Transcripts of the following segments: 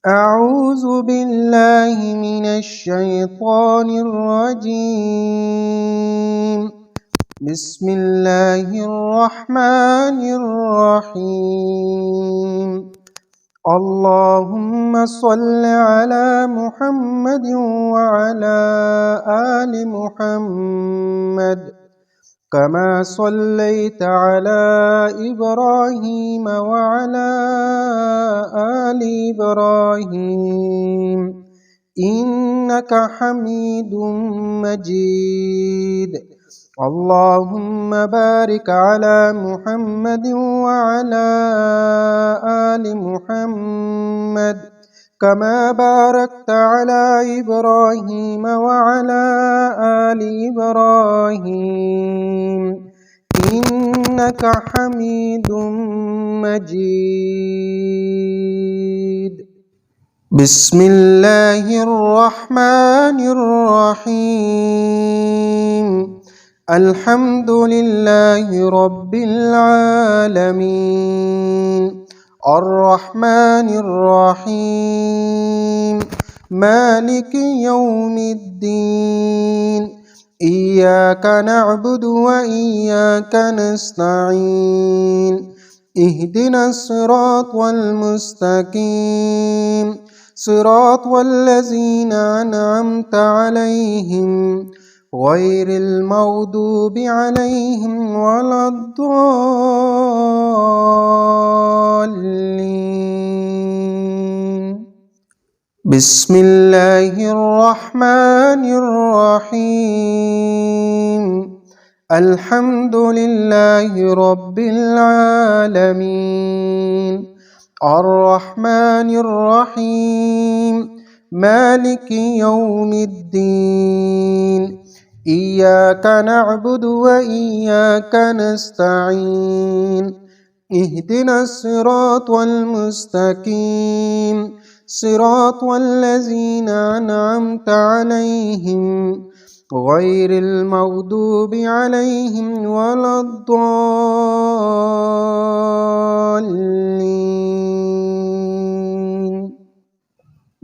أعوذ بالله من الشيطان الرجيم. بسم الله الرحمن الرحيم. اللهم صل على محمد وعلى آل محمد كما صليت على إبراهيم وعلى آل إبراهيم إنك حميد مجيد. اللهم بارك على محمد وعلى آل محمد كما باركت على إبراهيم وعلى آل إبراهيم إنك حميد مجيد. بسم الله الرحمن الرحيم. الحمد لله رب العالمين الرحمن الرحيم مالك يوم الدين إياك نعبد وإياك نستعين اهدنا الصراط المستقيم صراط الذين أنعمت عليهم غير المغضوب عليهم ولا الضالين. بسم الله الرحمن الرحيم. الحمد لله رب العالمين الرحمن الرحيم مالك يوم الدين إياك نعبد وإياك نستعين اهدنا الصراط المستقيم صراط الذين أنعمت عليهم غير المغضوب عليهم ولا الضالين.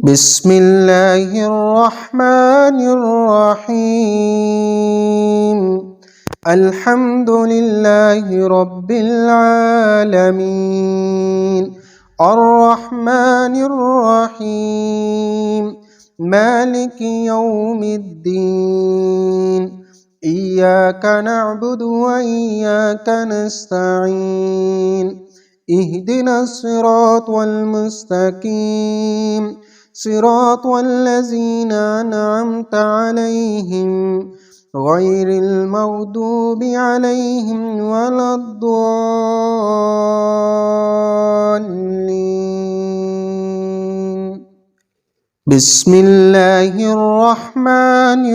بسم الله الرحمن الرحيم. الحمد لله رب العالمين الرحمن الرحيم مالك يوم الدين إياك نعبد وإياك نستعين اهدنا الصراط المستقيم صراط الذين أنعمت عليهم غير المغضوب عليهم ولا الضالين. بسم الله الرحمن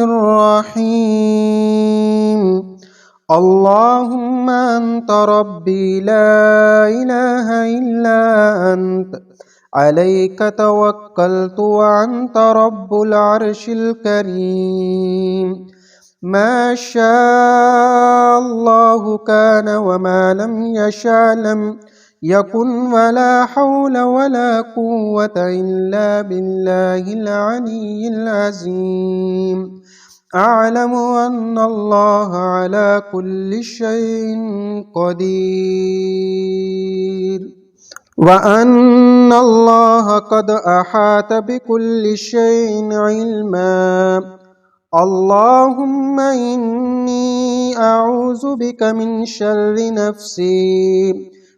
الرحيم. اللهم أنت ربي لا إله إلا أنت عليك توكلت وأنت رب العرش الكريم. ما شاء الله كان وما لم يشاء لم يكن ولا حول ولا قوة إلا بالله العلي العظيم. أعلم أن الله على كل شيء قدير وأن الله قد أحاط بكل شيء علما. اللهم إني أعوذ بك من شر نفسي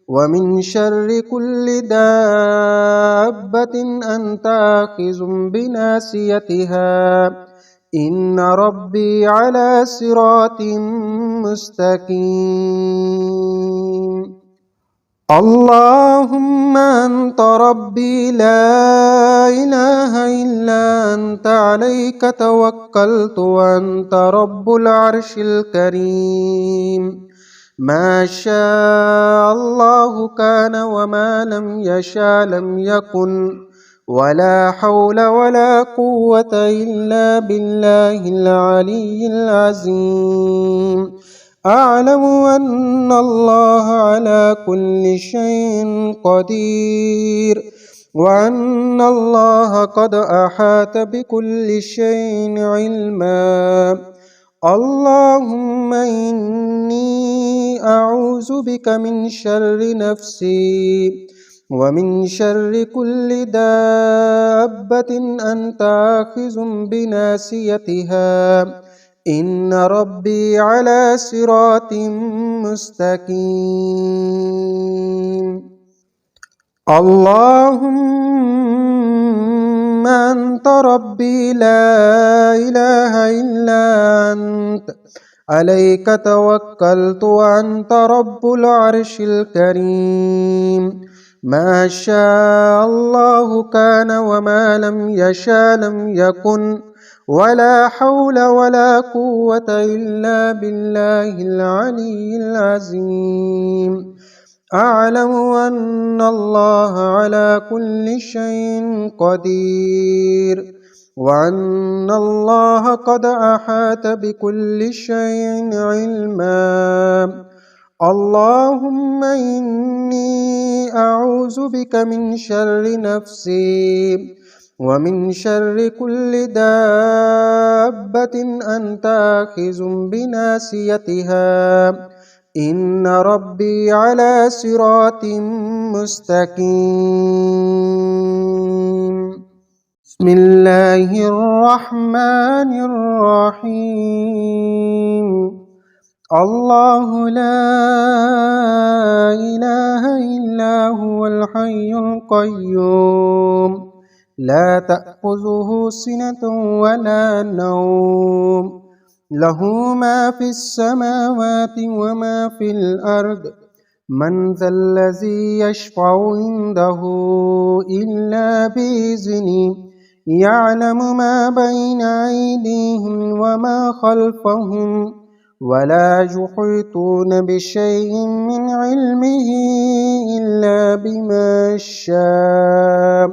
ومن شر كل دابة أنت آخذ بناصيتها إن ربي على صراط مستقيم. اللهم أنت ربي لا إله إلا أنت عليك توكلت وأنت رب العرش الكريم. ما شاء الله كان وما لم يشاء لم يكن ولا حول ولا قوة إلا بالله العلي العظيم. أعلم أن الله على كل شيء قدير وأن الله قد أحاط بكل شيء علما. اللهم إني أعوذ بك من شر نفسي ومن شر كل دابة أنت آخذ بناصيتها إن ربي على صراط مستقيم. اللهم أنت ربي لا إله إلا أنت عليك توكلت وأنت رب العرش الكريم. ما شاء الله كان وما لم يشاء لم يكن ولا حول ولا قوة إلا بالله العلي العظيم. أعلم أن الله على كل شيء قدير وأن الله قد أحاط بكل شيء علما. اللهم إني أعوذ بك من شر نفسي ومن شر كل دابة أنت آخذ بناصيتها إن ربي على صراط مستقيم. بسم الله الرحمن الرحيم. الله لا إله إلا هو الحي القيوم لا تأخذه سنة ولا نوم له ما في السماوات وما في الأرض. من ذا الذي يشفع عنده إلا بإذنه يعلم ما بين أيديهم وما خلفهم ولا يحيطون بشيء من علمه إلا بما شاء.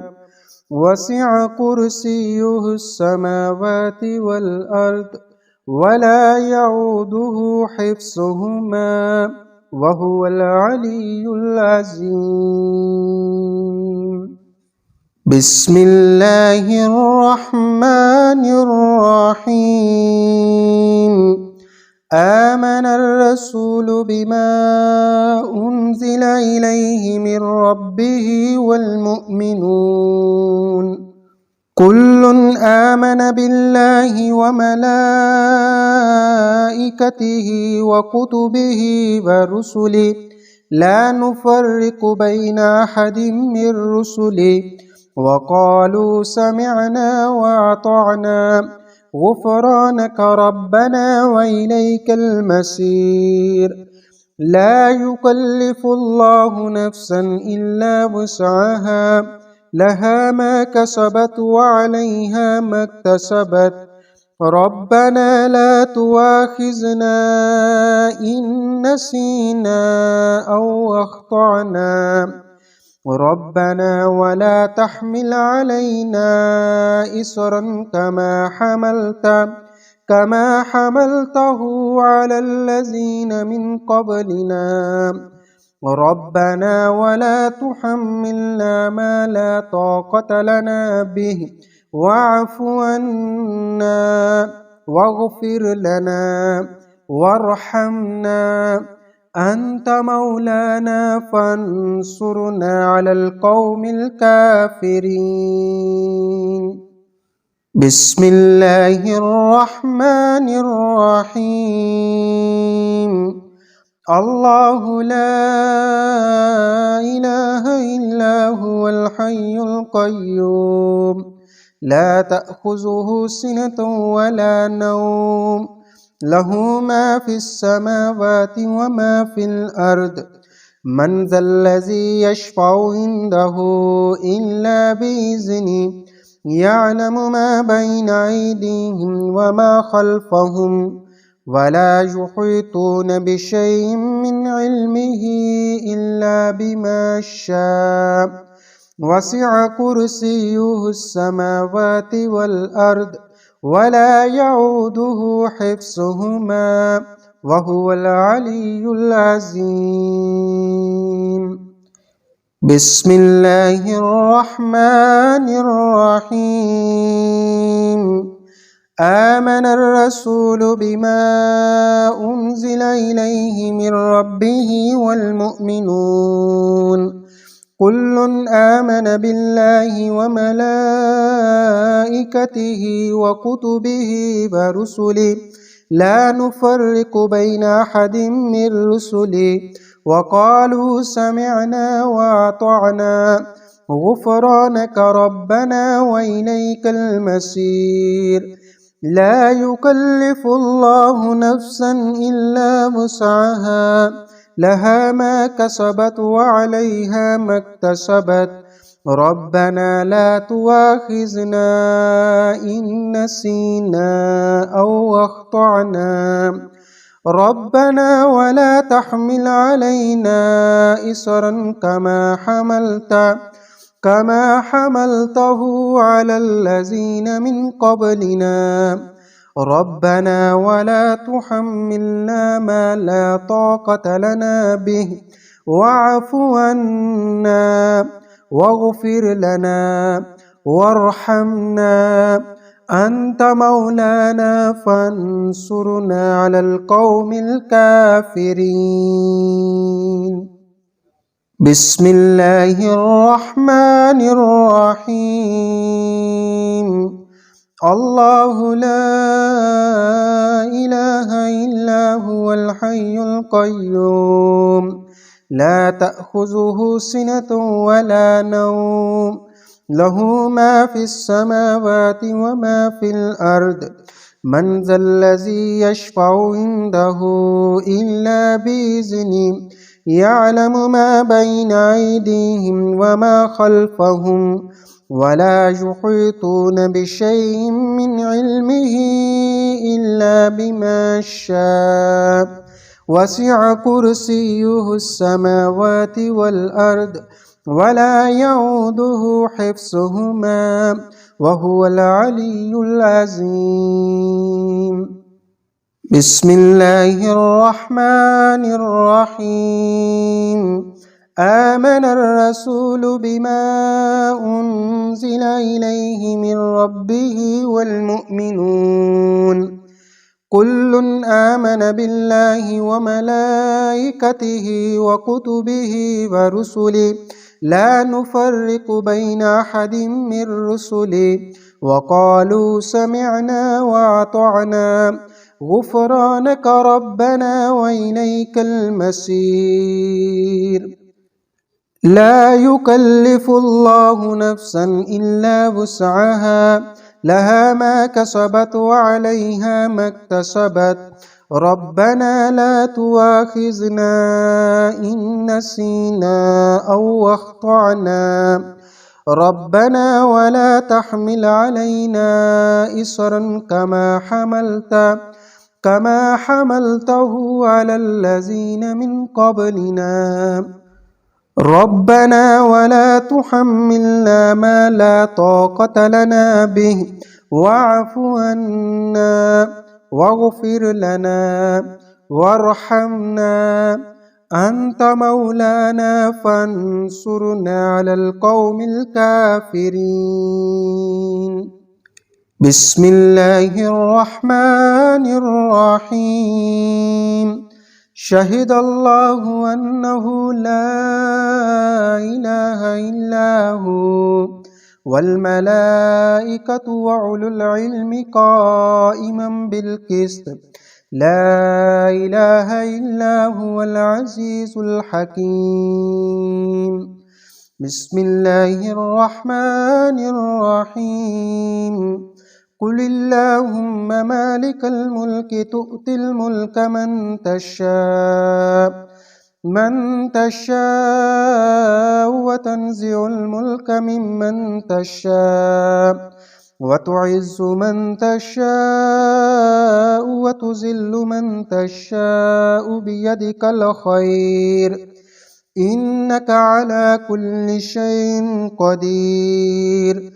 وسع كرسيه السماوات والأرض ولا يعوده حفظهما وهو العلي العظيم. بسم الله الرحمن الرحيم. آمن الرسول بما أنزل إليه من ربه والمؤمنون كل آمن بالله وملائكته وكتبه ورسله لا نفرق بين أحد من رسله وقالوا سمعنا وأطعنا غفرانك ربنا وإليك المصير. لا يكلف الله نفسا إلا وسعها لها ما كسبت وعليها ما اكتسبت. ربنا لا تؤاخذنا إن نسينا أو أخطأنا ربنا ولا تحمل علينا إصرا كما حملته على الذين من قبلنا. ربنا ولا تحملنا ما لا طاقة لنا به واعف عنا واغفر لنا وارحمنا أنت مولانا فانصرنا على القوم الكافرين. بسم الله الرحمن الرحيم. الله لا إله إلا هو الحي القيوم لا تأخذه سنة ولا نوم له ما في السماوات وما في الأرض. من ذا الذي يشفع عنده إلا بإذنه يعلم ما بين أيديهم وما خلفهم ولا يحيطون بشيء من علمه إلا بما شاء. وسع كرسيه السماوات والأرض ولا يعوده حفظهما وهو العلي العظيم. بسم الله الرحمن الرحيم آمن الرسول بما أنزل إليه من ربه والمؤمنون كل آمن بالله وملائكته وكتبه ورسله لا نفرق بين أحد من رسله وقالوا سمعنا وأطعنا غفرانك ربنا وإليك المصير لا يكلف الله نفسا إلا وسعها لها ما كسبت وعليها ما اكتسبت ربنا لا تؤاخذنا إن نسينا أو أخطأنا ربنا ولا تحمل علينا إصرا كما حملته على الذين من قبلنا ربنا ولا تحملنا ما لا طاقة لنا به واعف عنا واغفر لنا وارحمنا أنت مولانا فانصرنا على القوم الكافرين بسم الله الرحمن الرحيم الله لا إله إلا هو الحي القيوم لا تأخذه سنة ولا نوم له ما في السماوات وما في الأرض من ذا الذي يشفع عنده إلا بإذنه يعلم ما بين أيديهم وما خلفهم ولا يحيطون بشيء من علمه إلا بما شاء وسع كرسيه السماوات والأرض ولا يعوده حفظهما وهو العلي العظيم بسم الله الرحمن الرحيم آمن الرسول بما أنزل إليه من ربه والمؤمنون كل آمن بالله وملائكته وكتبه ورسله لا نفرق بين أحد من رسله وقالوا سمعنا وأطعنا غفرانك ربنا وإليك المصير لا يكلف الله نفسا إلا وسعها لها ما كسبت وعليها ما اكتسبت ربنا لا تؤاخذنا إن نسينا أو أخطأنا ربنا ولا تحمل علينا إصرا كما حملته على الذين من قبلنا ربنا ولا تحملنا ما لا طاقة لنا به واعف عنا واغفر لنا وارحمنا أنت مولانا فانصرنا على القوم الكافرين بسم الله الرحمن الرحيم شهد الله أنه لا إله إلا هو والملائكة وأولو العلم قائما بالقسط لا إله إلا هو العزيز الحكيم بسم الله الرحمن الرحيم قل اللهم مالك الملك تؤتي الملك من تشاء وتنزع الملك ممن تشاء وتعز من تشاء وتذل من تشاء بيدك الخير إنك على كل شيء قدير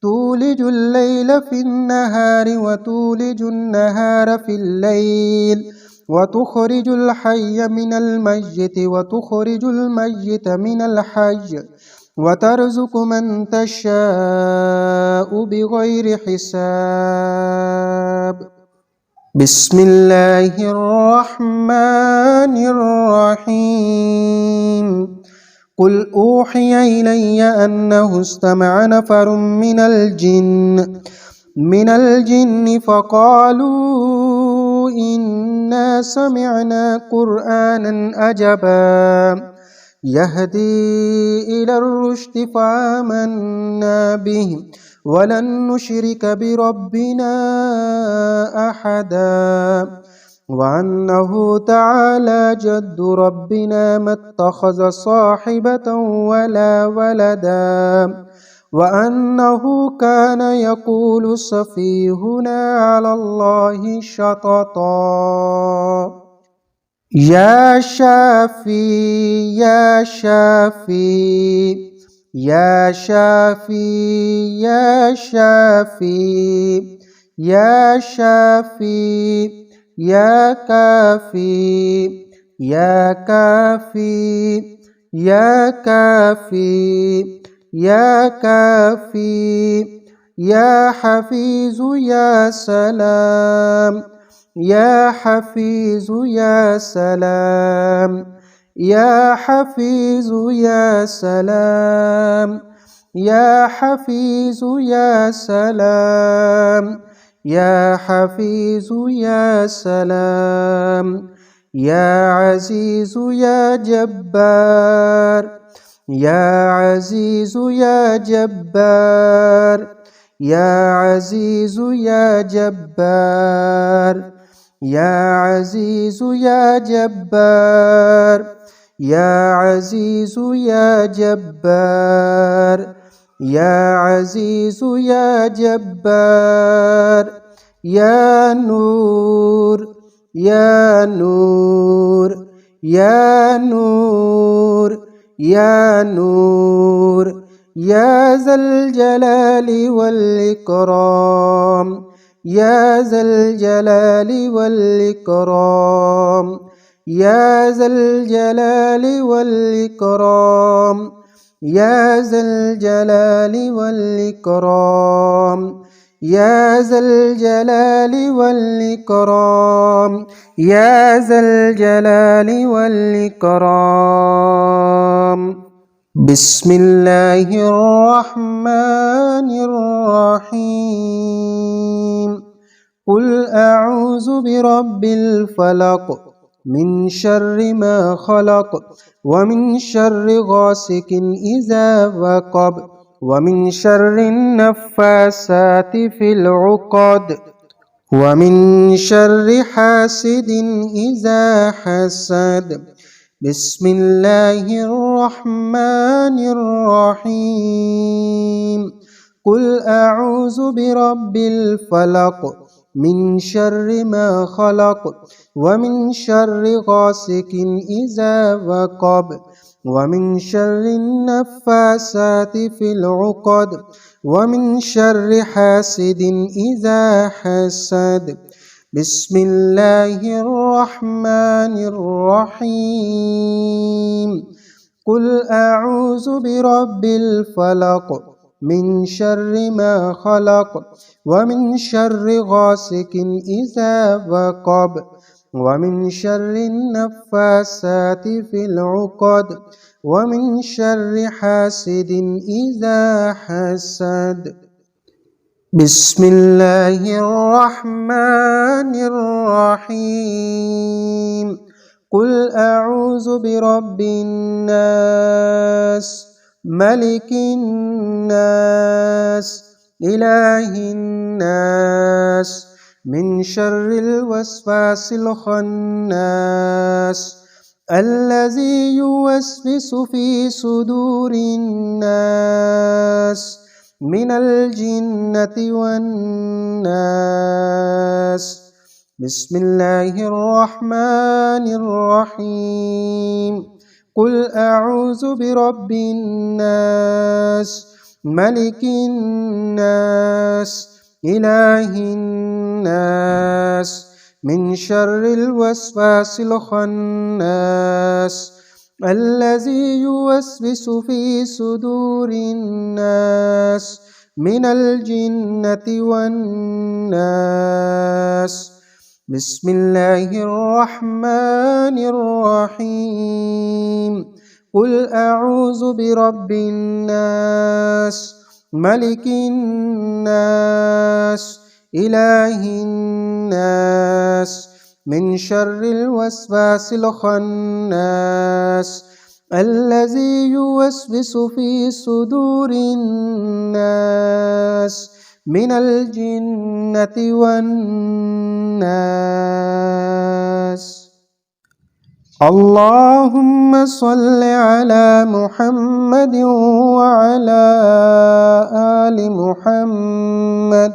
تولج الليل في النهار وتولج النهار في الليل وتخرج الحي من الميت وتخرج الميت من الحي وترزق من تشاء بغير حساب. بسم الله الرحمن الرحيم. قل أوحي إلي أنه استمع نفر من الجن فقالوا إنا سمعنا قرآنا عجبا يهدي إلى الرشد فآمنا به ولن نشرك بربنا أحدا وأنه تعالى جد ربنا ما اتخذ صاحبة ولا ولدا وأنه كان يقول سفيهنا على الله شططا. يا شافي يا شافي يا شافي يا شافي يا شافي يا كافي يا كافي يا كافي يا كافي يا حفيظ يا سلام يا حفيظ يا سلام يا حفيظ يا سلام يا حفيظ يا سلام يا حفيظ يا سلام يا عزيز يا جبار يا عزيز يا جبار يا عزيز يا جبار يا عزيز يا جبار يا عزيز يا جبار يا عزيز يا جبار يا نور يا نور يا نور يا نور يا ذا الجلال والإكرام يا ذا الجلال والإكرام يا ذا الجلال والإكرام يا ذا الجلال والإكرام يا ذا الجلال والإكرام يا ذا الجلال والإكرام. بسم الله الرحمن الرحيم. قل أعوذ برب الفلق من شر ما خلق ومن شر غاسق إذا وقب ومن شر النفاسات في العقد ومن شر حاسد إذا حسد. بسم الله الرحمن الرحيم. قل أعوذ برب الفلق من شر ما خلق ومن شر غاسق إذا وقب ومن شر النفاسات في العقد ومن شر حاسد إذا حسد. بسم الله الرحمن الرحيم. قل أعوذ برب الفلق من شر ما خلق ومن شر غاسق إذا وقب ومن شر النفاسات في العقد ومن شر حاسد إذا حسد. بسم الله الرحمن الرحيم. قل أعوذ برب الناس ملك الناس إله الناس من شر الوسواس الخناس الذي يوسوس في صدور الناس من الجنة والناس. بسم الله الرحمن الرحيم. قل أعوذ برب الناس ملك الناس إله الناس من شر الوسواس الخناس الذي يوسوس في صدور الناس من الجنة والناس. بسم الله الرحمن الرحيم. قل أعوذ برب الناس ملك الناس إله الناس من شر الوسواس الخناس الذي يوسوس في صدور الناس من الجنة والناس. اللهم صل على محمد وعلى آل محمد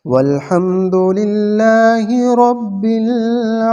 والحمد لله رب العالمين.